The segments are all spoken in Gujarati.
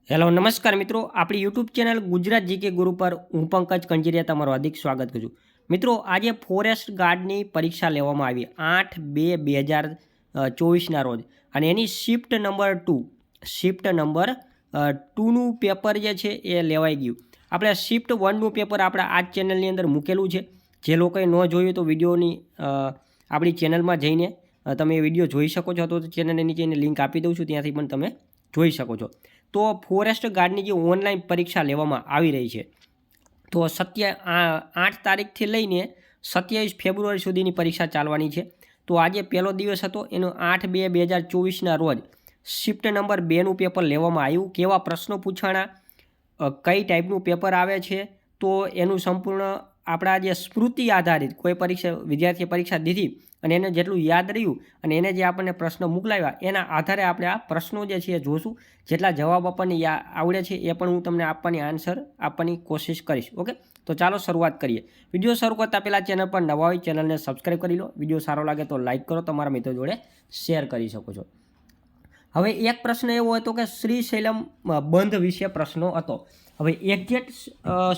હેલો નમસ્કાર મિત્રો, આપણી યુટ્યુબ ચેનલ ગુજરાત જીકે ગુરુ પર હું પંકજ કંજીરિયા તમારું હાર્દિક સ્વાગત કરું છું. મિત્રો, આજે ફોરેસ્ટ ગાર્ડની પરીક્ષા લેવામાં આવી 8/2/2024ના રોજ, અને એની શિફ્ટ નંબર 2નું પેપર જે છે એ લેવાઈ ગયું. આપણે શિફ્ટ 1નું પેપર આપણા આ જ ચેનલની અંદર મૂકેલું છે. જે લોકોએ ન જોયું તો વિડીયોની આપણી ચેનલમાં જઈને તમે એ વિડીયો જોઈ શકો છો, તો ચેનલની નીચે લિંક આપી દઉં છું, ત્યાંથી પણ તમે જોઈ શકો છો. તો ફોરેસ્ટ ગાર્ડની જે ઓનલાઈન પરીક્ષા લેવામાં આવી રહી છે, તો 8 તારીખથી લઈને 27 ફેબ્રુઆરી સુધીની પરીક્ષા ચાલવાની છે. તો આજે પહેલો દિવસ હતો, એનો 8/2/2024ના રોજ શિફ્ટ નંબર 2નું પેપર લેવામાં આવ્યું. કેવા પ્રશ્નો પૂછાણા, કઈ ટાઈપનું પેપર આવે છે, તો એનું સંપૂર્ણ આપણા જે સ્મૃતિ આધારિત કોઈ વિદ્યાર્થીએ પરીક્ષા દીધી અને એને જેટલું યાદ રહ્યું અને એને જે આપણને પ્રશ્નો મોકલાવ્યા એના આધારે આપણે આ પ્રશ્નો જે છે એ જોશું. જેટલા જવાબ આપણને આવડે છે એ પણ હું તમને આન્સર આપવાની કોશિશ કરીશ. ઓકે, તો ચાલો શરૂઆત કરીએ. વિડીયો શરૂ કરતાં પહેલાં ચેનલ પર નવા હોય ચેનલને સબસ્ક્રાઈબ કરી લો. વિડીયો સારો લાગે તો લાઇક કરો, તમારા મિત્રો જોડે શેર કરી શકો છો. હવે એક પ્રશ્ન એવો હતો કે શ્રીશૈલમ બંધ વિશે પ્રશ્નો હતો. હવે એક્ઝેક્ટ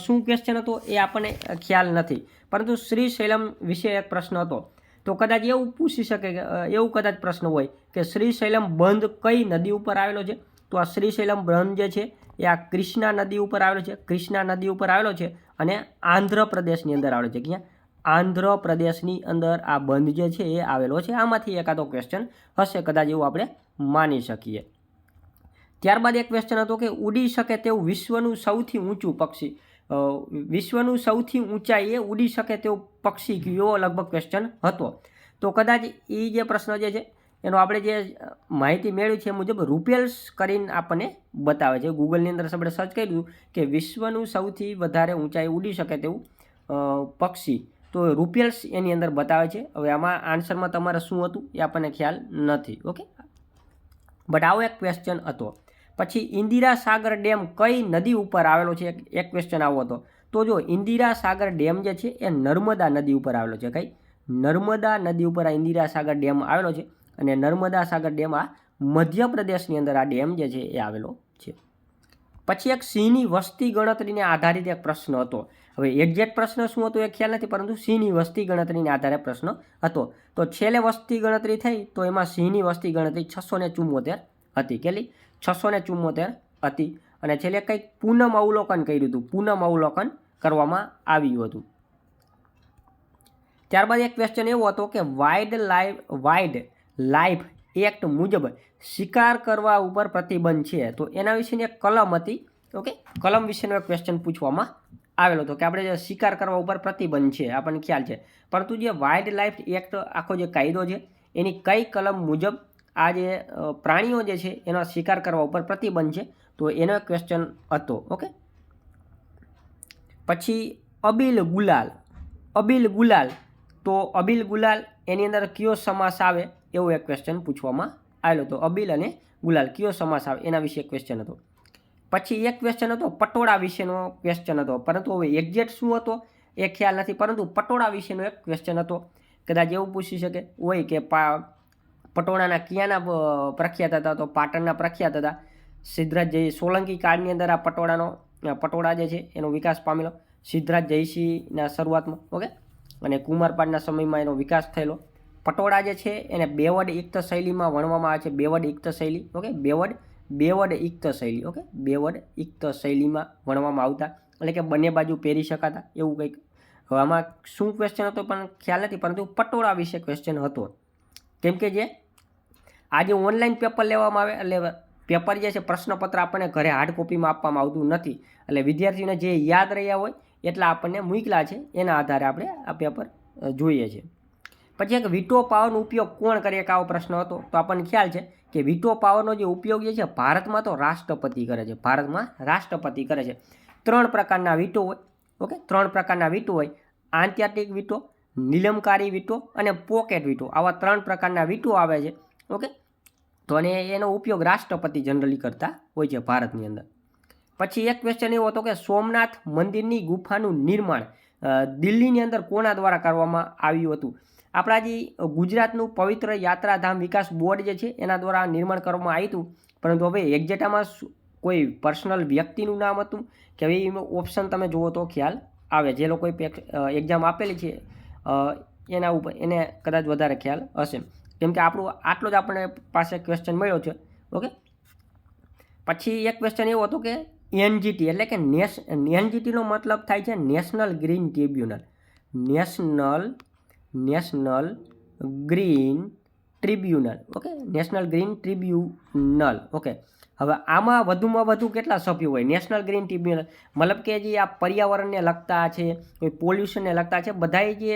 શું ક્વેશ્ચન હતો એ આપણને ખ્યાલ નથી, પરંતુ શ્રીશૈલમ વિશે એક પ્રશ્ન હતો. તો કદાચ એવું પૂછી શકે કે એવું કદાચ પ્રશ્ન હોય કે શ્રીશૈલમ બંધ કઈ નદી ઉપર આવેલો છે. તો આ શ્રીશૈલમ બંધ જે છે એ આ કૃષ્ણા નદી ઉપર આવેલો છે. કૃષ્ણા નદી ઉપર આવેલો છે અને આંધ્રપ્રદેશની અંદર આવેલો છે. ક્યાં? આંધ્રપ્રદેશની અંદર આ બંધ જે છે એ આવેલો છે. આમાંથી એકાદો ક્વેશ્ચન હશે, કદાચ એવું આપણે માની શકીએ. ત્યારબાદ એક ક્વેશ્ચન હતો કે ઉડી શકે તેવું વિશ્વનું સૌથી ઊંચું પક્ષી, વિશ્વનું સૌથી ઊંચાઈએ ઉડી શકે તેવું પક્ષી કયું, એવો લગભગ ક્વેશ્ચન હતો. તો કદાચ એ જે પ્રશ્ન જે છે એનો આપણે જે માહિતી મેળવી છે એ મુજબ રૂપેલ્સ કરીને આપણને બતાવે છે. ગૂગલની અંદર આપણે સર્ચ કર્યું કે વિશ્વનું સૌથી વધારે ઊંચાઈ ઉડી શકે તેવું પક્ષી, તો રૂપેલ્સ એની અંદર બતાવે છે. હવે આમાં આન્સરમાં તમારે શું હતું એ આપણને ખ્યાલ નથી. ઓકે, બટ આવો એક ક્વેશ્ચન હતો. પછી ઇન્દિરા સાગર ડેમ કઈ નદી ઉપર આવેલો છે, એક ક્વેશ્ચન આવો હતો. તો જો ઇન્દિરા સાગર ડેમ જે છે એ નર્મદા નદી ઉપર આવેલો છે. કઈ? નર્મદા નદી ઉપર આ ઇન્દિરા સાગર ડેમ આવેલો છે, અને નર્મદા સાગર ડેમ આ મધ્યપ્રદેશની અંદર આ ડેમ જે છે એ આવેલો છે. પછી એક સિંહની વસ્તી ગણતરીને આધારિત એક પ્રશ્ન હતો. હવે એક્ઝેક્ટ પ્રશ્ન શું હતો એ ખ્યાલ નથી, પરંતુ સિંહની વસ્તી ગણતરીને આધારે પ્રશ્ન હતો. તો છેલ્લે વસ્તી ગણતરી થઈ તો એમાં સિંહની વસ્તી ગણતરી 674 હતી. કેટલી? 674 હતી. અને છેલ્લે કંઈક પૂનમ અવલોકન કર્યું હતું, પૂનમ અવલોકન કરવામાં આવ્યું હતું. ત્યારબાદ એક ક્વેશ્ચન એવો હતો કે વાઇલ્ડ લાઈફ એક્ટ મુજબ શિકાર કરવા ઉપર પ્રતિબંધ છે, તો એના વિશેની એક કલમ હતી. ઓકે, કલમ વિશેનો એક ક્વેશ્ચન પૂછવામાં આવેલો હતો કે આપણે જે શિકાર કરવા ઉપર પ્રતિબંધ છે આપણને ખ્યાલ છે, પરંતુ જે વાઇલ્ડ લાઈફ એક્ટ આખો જે કાયદો છે એની કઈ કલમ મુજબ આ જે પ્રાણીઓ જે છે એનો શિકાર કરવા ઉપર પ્રતિબંધ છે, તો એનો એક ક્વેશ્ચન હતો. ઓકે, પછી અબિલ ગુલાલ, તો અબિલ ગુલાલ એની અંદર કયો સમાસ આવે એવો એક ક્વેશ્ચન પૂછવામાં આવેલો હતો. અબિલ અને ગુલાલ કયો સમાસ આવે એના વિશે એક ક્વેશ્ચન હતો. પછી એક ક્વેશ્ચન હતો પટોળા વિશેનો ક્વેશ્ચન હતો, પરંતુ હવે એક્ઝેક્ટ શું હતો એ ખ્યાલ નથી, પરંતુ પટોળા વિશેનો એક ક્વેશ્ચન હતો. કદાચ એવું પૂછી શકે હોય કે પટોળાના ક્યાંના પ્રખ્યાત હતા, તો પાટણના પ્રખ્યાત હતા. સિદ્ધરાજ જય સોલંકી કાળની અંદર આ પટોળા જે છે એનો વિકાસ પામેલો, સિદ્ધરાજ જયસિંહના શરૂઆતમાં. ઓકે, અને કુમારપાળના સમયમાં એનો વિકાસ થયેલો. પટોળા જે છે એને બેવડ ઇક્ત શૈલીમાં વણવામાં આવે છે. બેવડ ઇક્ત શૈલી. ઓકે, બેવડ ઇક્ત શૈલી. ઓકે, બેવડ ઇક્ત શૈલીમાં વણવામાં આવતા, એટલે કે બંને બાજુ પહેરી શકાતા એવું કંઈક. હવે આમાં શું ક્વેશ્ચન હતો પણ ખ્યાલ નથી, પરંતુ પટોળા વિશે ક્વેશ્ચન હતો. કેમ કે જે આજે ઓનલાઈન પેપર લેવામાં આવે એટલે પેપર જે છે પ્રશ્નપત્ર આપણને ઘરે હાર્ડ કોપીમાં આપવામાં આવતું નથી, એટલે વિદ્યાર્થીઓને જે યાદ રહ્યા હોય એટલા આપણને મૂકેલા છે એના આધારે આપણે આ પેપર જોઈએ છીએ. પછી એક વીટો પાવરનો ઉપયોગ કોણ કરે, એક આવો પ્રશ્ન હતો. તો આપણને ખ્યાલ છે કે વીટો પાવરનો જે ઉપયોગ જે છે ભારતમાં તો રાષ્ટ્રપતિ કરે છે. ભારતમાં રાષ્ટ્રપતિ કરે છે. 3 પ્રકારના વીટો હોય. ઓકે, 3 પ્રકારના વીટો હોય. આત્યંતિક વીટો, નિલમકારી વીટો અને પોકેટ વીટો, આવા 3 પ્રકારના વીટો આવે છે. ઓકે, તો અને એનો ઉપયોગ રાષ્ટ્રપતિ જનરલી કરતા હોય છે ભારતની અંદર. પછી એક ક્વેશ્ચન એવો હતો કે સોમનાથ મંદિરની ગુફાનું નિર્માણ દિલ્હીની અંદર કોના દ્વારા કરવામાં આવ્યું હતું. આપણા જે ગુજરાતનું પવિત્ર યાત્રાધામ વિકાસ બોર્ડ જે છે એના દ્વારા નિર્માણ કરવામાં આવ્યું હતું, પરંતુ હવે એક્ઝેક્ટ આમાં કોઈ પર્સનલ વ્યક્તિનું નામ હતું કે એ ઓપ્શન તમે જુઓ તો ખ્યાલ આવે. જે લોકોએ એક્ઝામ આપેલી છે એના ઉપર એને કદાચ વધારે ખ્યાલ હશે, કેમ કે આપણું આટલો જ આપણે પાસે ક્વેશ્ચન મળ્યો છે. ઓકે, પછી એક ક્વેશ્ચન એવો હતો કે એનજીટી એટલે કે એનજીટીનો મતલબ થાય છે national green tribunal. National green tribunal. Okay, national green tribunal. Okay, હવે આમાં વધુમાં વધુ કેટલા સભ્યો હોય નેશનલ ગ્રીન ટ્રિબ્યુનલ? મતલબ કે જે આ પર્યાવરણને લગતા છે, કોઈ પોલ્યુશનને લગતા છે, બધાય જે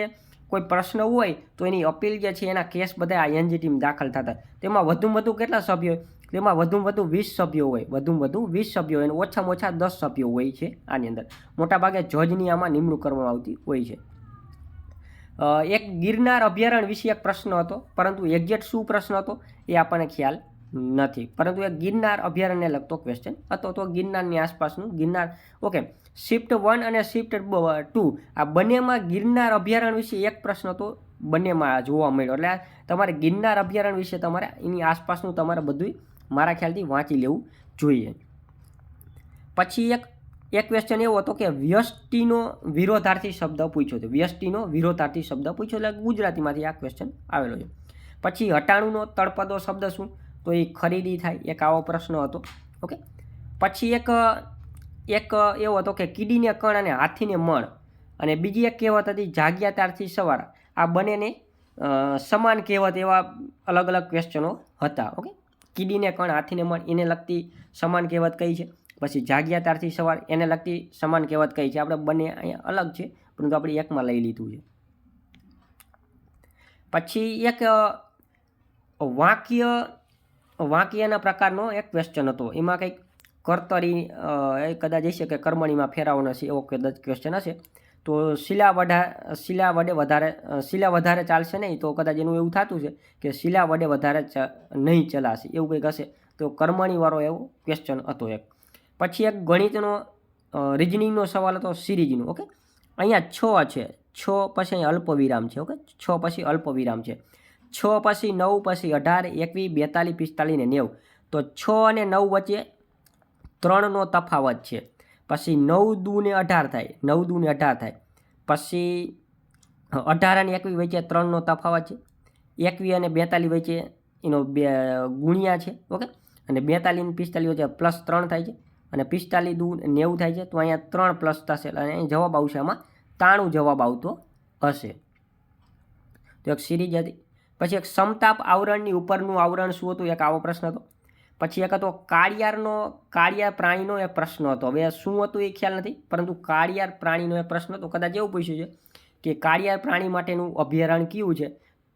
કોઈ પ્રશ્ન હોય તો એની અપીલ જે છે એના કેસ બધા આ એનજીટીમાં દાખલ થતા. તેમાં વધુમાં વધુ કેટલા સભ્યો હોય? તેમાં વધુમાં વધુ 20 સભ્યો હોય. વધુમાં વધુ 20 સભ્યો હોય અને ઓછામાં ઓછા 10 સભ્યો હોય છે આની અંદર. મોટાભાગે જજની આમાં નિમણૂક કરવામાં આવતી હોય છે. એક ગિરનાર અભયારણ્ય વિશે એક પ્રશ્ન હતો, પરંતુ એક્ઝેક્ટ શું પ્રશ્ન હતો એ આપણને ખ્યાલ નથી, પરંતુ એક ગિરનાર અભયારણ્યને લગતો ક્વેશ્ચન હતો. તો ગિરનારની આસપાસનું ગિરનાર. ઓકે, શિફ્ટ 1 અને શિફ્ટ 2 આ બંનેમાં ગિરનાર અભયારણ્ય વિશે એક પ્રશ્ન તો બંનેમાં જોવા મળ્યો. એટલે તમારે ગિરનાર અભયારણ્ય વિશે તમારે એની આસપાસનું તમારે બધું મારા ખ્યાલથી વાંચી લેવું જોઈએ. પછી એક ક્વેશ્ચન એવો હતો કે વ્યષ્ટિનો વિરોધાર્થી શબ્દ પૂછ્યો હતો. વ્યષ્ટિનો વિરોધાર્થી શબ્દ પૂછ્યો એટલે ગુજરાતીમાંથી આ ક્વેશ્ચન આવેલો છે. પછી હટાણુંનો તળપદો શબ્દ શું? તો એ ખરીદી થાય, એક આવો પ્રશ્ન હતો. ઓકે, પછી એક એવો હતો કે કીડીને કણ અને હાથીને મણ, અને બીજી એક કહેવત હતી જાગ્યા ત્યારથી સવાર. આ બંનેને સમાન કહેવત એવા અલગ અલગ ક્વેશ્ચનો હતા. ઓકે, કીડીને કણ હાથીને મણ એને લગતી સમાન કહેવત કઈ છે? પછી જાગ્યા ત્યારથી સવાર એને લગતી સમાન કહેવત કઈ છે? આપણે બંને અહીંયા અલગ છે, પરંતુ આપણે એકમાં લઈ લીધું છે. પછી એક વાક્યના પ્રકારનો એક ક્વેશ્ચન હતો. એમાં કંઈક કર્તરી કદાચ હશે કે કર્મણીમાં ફેરવવાનો છે એવો કદાચ ક્વેશ્ચન હશે. તો શિલા વધારે ચાલશે નહીં, તો કદાચ એનું એવું થતું છે કે શિલા વડે વધારે નહીં ચલાશે, એવું કંઈક હશે. તો કર્મણીવાળો એવો ક્વેશ્ચન હતો એક. પછી એક ગણિતનો રિઝનિંગનો સવાલ હતો સિરીઝનો. ઓકે, અહીંયા 6 છે, 6 પછી અહીંયા અલ્પ વિરામ છે. ઓકે, 6 પછી અલ્પ વિરામ છે. 6 પછી 9 પછી 18 21 42 45 ને 90. તો 6 અને 9 વચ્ચે 3નો તફાવત છે. પછી 9 દુ ને 18 થાય, 9 દુ ને 18 થાય. પછી 18 અને 21 વચ્ચે 3નો તફાવત છે. 21 અને 42 વચ્ચે એનો ગુણ્યા છે. ઓકે, અને 42 અને 45 વચ્ચે +3 થાય છે, અને 45 દુ 90 થાય છે. તો અહીંયા 3 પ્લસ થશે અને અહીં જવાબ આવશે, આમાં 93 જવાબ આવતો હશે. તો એક સિરીઝ હતી. પછી એક સમતાપ આવરણની ઉપરનું આવરણ શું હતું? એક આવો પ્રશ્ન હતો. પછી એક હતો કાળિયાર પ્રાણીનો એક પ્રશ્ન હતો. હવે શું હતું એ ખ્યાલ નથી, પરંતુ કાળિયાર પ્રાણીનો એક પ્રશ્ન હતો. કદાચ એવું પૂછ્યું છે કે કાળિયાર પ્રાણી માટેનું અભયારણ્ય કયું છે?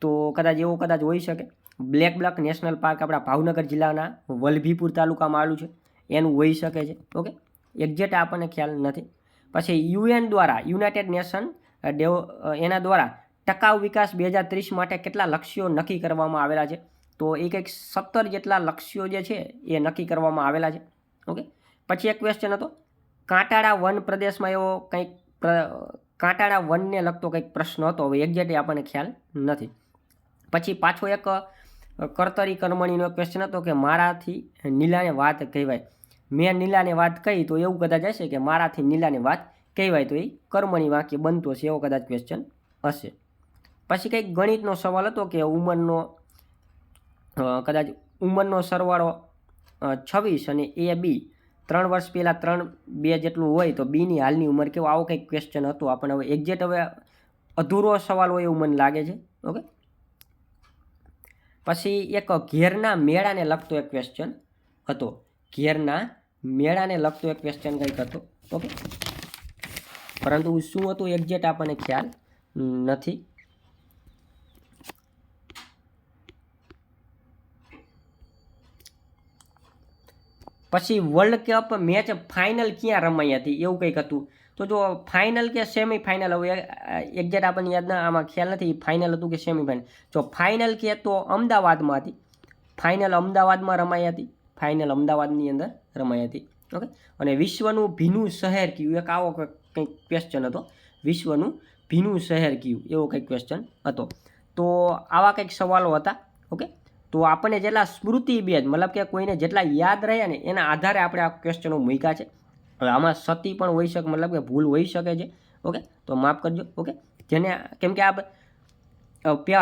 તો કદાચ એવું કદાચ હોઈ શકે. બ્લેક બક નેશનલ પાર્ક આપણા ભાવનગર જિલ્લાના વલભીપુર તાલુકામાં આવેલું છે, એનું હોઈ શકે છે. ઓકે, એક્ઝેક્ટ આપણને ખ્યાલ નથી. પછી યુએન દ્વારા યુનાઇટેડ નેશન એના દ્વારા ટકાઉ વિકાસ 2030 માટે કેટલા લક્ષ્યો નક્કી કરવામાં આવેલા છે? તો એ કંઈક 17 જેટલા લક્ષ્યો જે છે એ નક્કી કરવામાં આવેલા છે. ઓકે, પછી એક ક્વેશ્ચન હતો કાંટાળા વન પ્રદેશમાં એવો કંઈક કાંટાળા વનને લગતો કંઈક પ્રશ્ન હતો. હવે એક્ઝેક્ટ આપણને ખ્યાલ નથી. પછી પાછો એક કર્તરી કર્મણીનો ક્વેશ્ચન હતો કે મારાથી નીલાને વાત કહેવાય. મેં નીલાને વાત કહી, તો એવું કદાચ હશે કે મારાથી નીલાને વાત કહેવાય, તો એ કર્મણી વાક્ય બનતો હશે, એવો કદાચ ક્વેશ્ચન હશે. પછી કંઈક ગણિતનો સવાલ હતો કે ઉંમરનો સરવાળો 26 અને એ બી 3 વર્ષ પહેલાં 2 જેટલું હોય તો બીની હાલની ઉંમર કેવો? આવો કંઈક ક્વેશ્ચન હતો. આપણને હવે એક્ઝેક્ટ હવે અધૂરો સવાલ હોય એવું મને લાગે છે. ઓકે, પછી એક ઘેરના મેળાને લગતો એક ક્વેશ્ચન હતો. ઘેરના મેળાને લગતો એક ક્વેશ્ચન કંઈક હતો. ઓકે, પરંતુ શું હતું એક્ઝેક્ટ આપણને ખ્યાલ નથી. પછી વર્લ્ડ કપ મેચ ફાઇનલ ક્યાં રમાઈ હતી? એવું કંઈક હતું. તો જો ફાઇનલ કે સેમીફાઇનલ, હવે એક્ઝેક્ટ આપણને યાદ ના, આમાં ખ્યાલ નથી ફાઇનલ હતું કે સેમીફાઇનલ. જો ફાઇનલ કે તો અમદાવાદમાં હતી. ફાઇનલ અમદાવાદમાં રમાઈ હતી. ફાઇનલ અમદાવાદની અંદર રમાઈ હતી. ઓકે, અને વિશ્વનું ભીનું શહેર કયું? એક આવો કંઈક ક્વેશ્ચન હતો. વિશ્વનું ભીનું શહેર કયું? એવો કંઈક ક્વેશ્ચન હતો. તો આવા કંઈક સવાલો હતા. ઓકે, તો આપણને જેટલા સ્મૃતિ બેઝ મતલબ કે કોઈને જેટલા યાદ રહ્યા ને એના આધારે આપણે આ ક્વેશ્ચનો મૂક્યા છે. હવે આમાં સતી પણ હોઈ શકે, મતલબ કે ભૂલ હોઈ શકે છે. ઓકે, તો માફ કરજો. ઓકે, જેને કેમ કે આ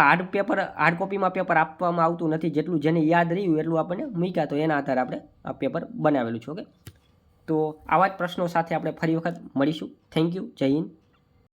હાર્ડ કોપીમાં પેપર આપવામાં આવતું નથી, જેટલું જેને યાદ રહ્યું એટલું આપણને મૂક્યા, તો એના આધારે આપણે આ પેપર બનાવેલું છે. ઓકે, તો આવા જ પ્રશ્નો સાથે આપણે ફરી વખત મળીશું. Thank you. જય હિન્દ.